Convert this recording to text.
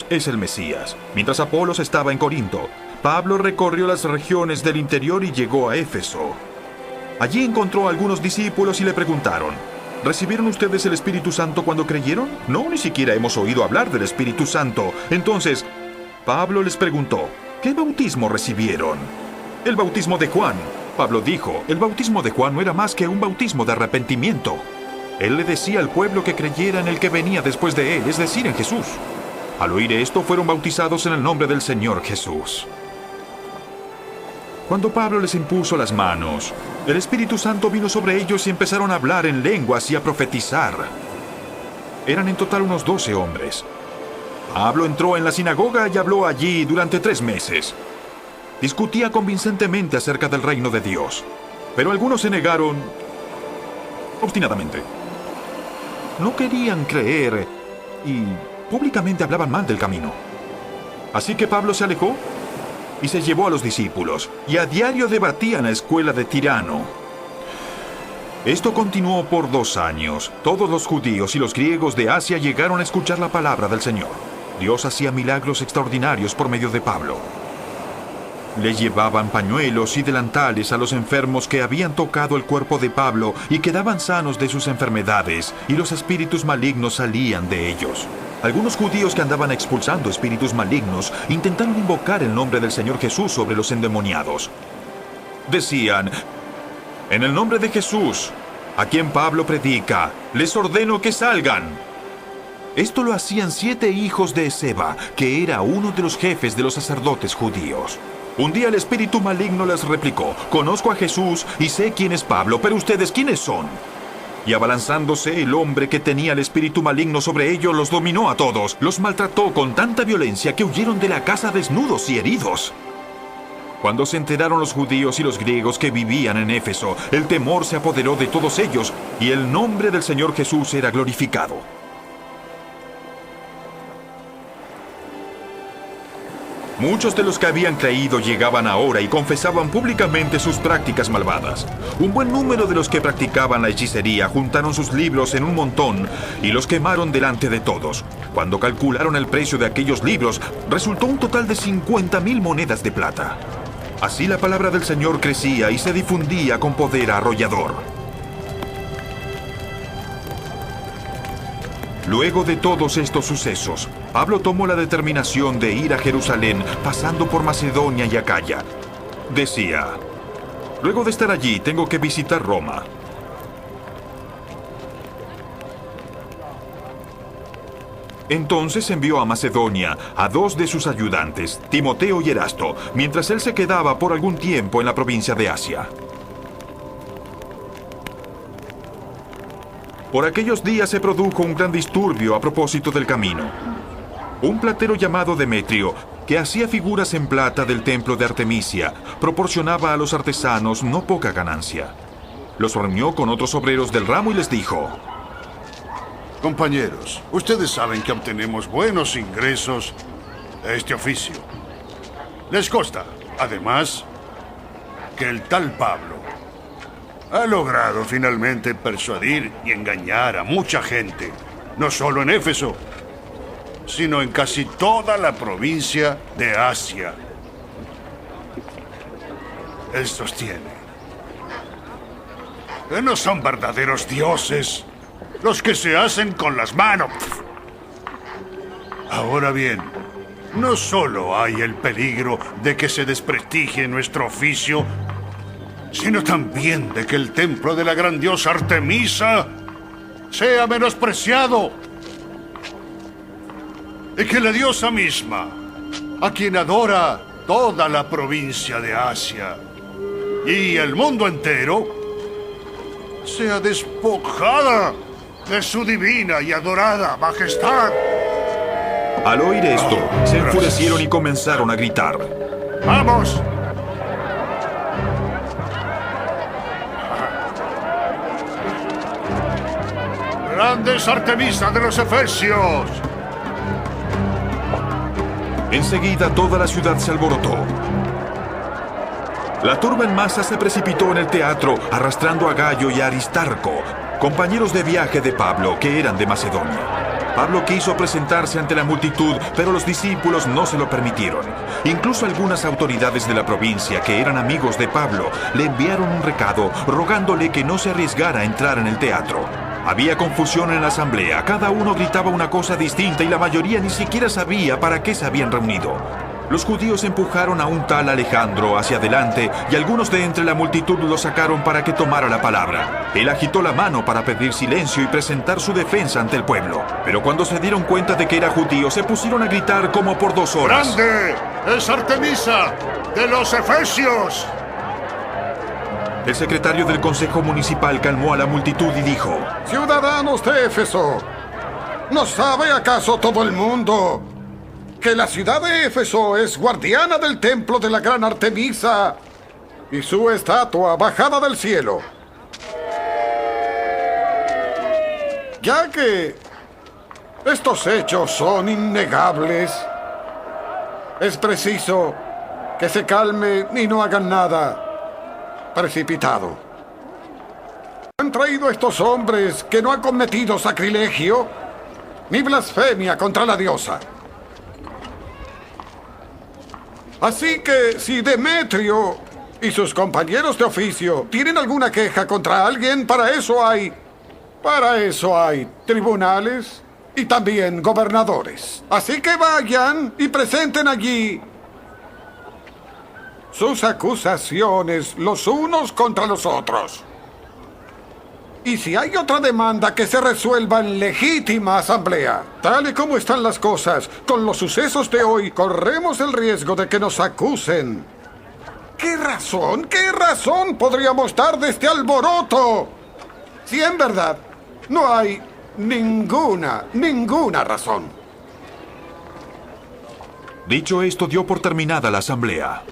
es el Mesías. Mientras Apolos estaba en Corinto, Pablo recorrió las regiones del interior y llegó a Éfeso. Allí encontró a algunos discípulos y le preguntaron: ¿recibieron ustedes el Espíritu Santo cuando creyeron? No, ni siquiera hemos oído hablar del Espíritu Santo. Entonces, Pablo les preguntó: ¿qué bautismo recibieron? El bautismo de Juan. Pablo dijo: el bautismo de Juan no era más que un bautismo de arrepentimiento. Él le decía al pueblo que creyera en el que venía después de él, es decir, en Jesús. Al oír esto, fueron bautizados en el nombre del Señor Jesús. Cuando Pablo les impuso las manos, el Espíritu Santo vino sobre ellos y empezaron a hablar en lenguas y a profetizar. Eran en total unos 12 hombres. Pablo entró en la sinagoga y habló allí durante 3 meses. Discutía convincentemente acerca del reino de Dios, pero algunos se negaron obstinadamente. No querían creer y públicamente hablaban mal del camino. Así que Pablo se alejó y se llevó a los discípulos, y a diario debatían en la escuela de Tirano. Esto continuó por 2 años. Todos los judíos y los griegos de Asia llegaron a escuchar la palabra del Señor. Dios hacía milagros extraordinarios por medio de Pablo. Le llevaban pañuelos y delantales a los enfermos que habían tocado el cuerpo de Pablo y quedaban sanos de sus enfermedades, y los espíritus malignos salían de ellos. Algunos judíos que andaban expulsando espíritus malignos intentaron invocar el nombre del Señor Jesús sobre los endemoniados. Decían: en el nombre de Jesús, a quien Pablo predica, les ordeno que salgan. Esto lo hacían 7 hijos de Esceva, que era uno de los jefes de los sacerdotes judíos. Un día el espíritu maligno les replicó: conozco a Jesús y sé quién es Pablo, pero ustedes, ¿quiénes son? Y abalanzándose, el hombre que tenía el espíritu maligno sobre ellos los dominó a todos. Los maltrató con tanta violencia que huyeron de la casa desnudos y heridos. Cuando se enteraron los judíos y los griegos que vivían en Éfeso, el temor se apoderó de todos ellos, y el nombre del Señor Jesús era glorificado. Muchos de los que habían creído llegaban ahora y confesaban públicamente sus prácticas malvadas. Un buen número de los que practicaban la hechicería juntaron sus libros en un montón y los quemaron delante de todos. Cuando calcularon el precio de aquellos libros, resultó un total de 50,000 monedas de plata. Así la palabra del Señor crecía y se difundía con poder arrollador. Luego de todos estos sucesos, Pablo tomó la determinación de ir a Jerusalén, pasando por Macedonia y Acaya. Decía: luego de estar allí, tengo que visitar Roma. Entonces envió a Macedonia a 2 de sus ayudantes, Timoteo y Erasto, mientras él se quedaba por algún tiempo en la provincia de Asia. Por aquellos días se produjo un gran disturbio a propósito del camino. Un platero llamado Demetrio, que hacía figuras en plata del templo de Artemisia, proporcionaba a los artesanos no poca ganancia. Los reunió con otros obreros del ramo y les dijo: compañeros, ustedes saben que obtenemos buenos ingresos de este oficio. Les consta, además, que el tal Pablo ha logrado finalmente persuadir y engañar a mucha gente, no solo en Éfeso, sino en casi toda la provincia de Asia. Él sostiene que no son verdaderos dioses los que se hacen con las manos. Ahora bien, no solo hay el peligro de que se desprestigie nuestro oficio, sino también de que el templo de la gran diosa Artemisa sea menospreciado, y que la diosa misma, a quien adora toda la provincia de Asia y el mundo entero, sea despojada de su divina y adorada majestad. Al oír esto, se enfurecieron y comenzaron a gritar: ¡vamos! ¡Grandes Artemisa de los Efesios! Enseguida toda la ciudad se alborotó. La turba en masa se precipitó en el teatro, arrastrando a Gayo y a Aristarco, compañeros de viaje de Pablo, que eran de Macedonia. Pablo quiso presentarse ante la multitud, pero los discípulos no se lo permitieron. Incluso algunas autoridades de la provincia, que eran amigos de Pablo, le enviaron un recado rogándole que no se arriesgara a entrar en el teatro. Había confusión en la asamblea, cada uno gritaba una cosa distinta y la mayoría ni siquiera sabía para qué se habían reunido. Los judíos empujaron a un tal Alejandro hacia adelante y algunos de entre la multitud lo sacaron para que tomara la palabra. Él agitó la mano para pedir silencio y presentar su defensa ante el pueblo. Pero cuando se dieron cuenta de que era judío, se pusieron a gritar como por 2 horas. ¡Grande es Artemisa de los Efesios! El secretario del Consejo Municipal calmó a la multitud y dijo: Ciudadanos de Éfeso, ¿no sabe acaso todo el mundo que la ciudad de Éfeso es guardiana del templo de la gran Artemisa y su estatua bajada del cielo? Ya que estos hechos son innegables, es preciso que se calme y no hagan nada precipitado. Han traído estos hombres que no han cometido sacrilegio ni blasfemia contra la diosa. Así que si Demetrio y sus compañeros de oficio tienen alguna queja contra alguien, para eso hay tribunales y también gobernadores. Así que vayan y presenten allí sus acusaciones los unos contra los otros. Y si hay otra demanda, que se resuelva en legítima asamblea. Tal y como están las cosas, con los sucesos de hoy, corremos el riesgo de que nos acusen. ¿Qué razón podríamos dar de este alboroto? Si en verdad no hay ninguna razón. Dicho esto, dio por terminada la asamblea.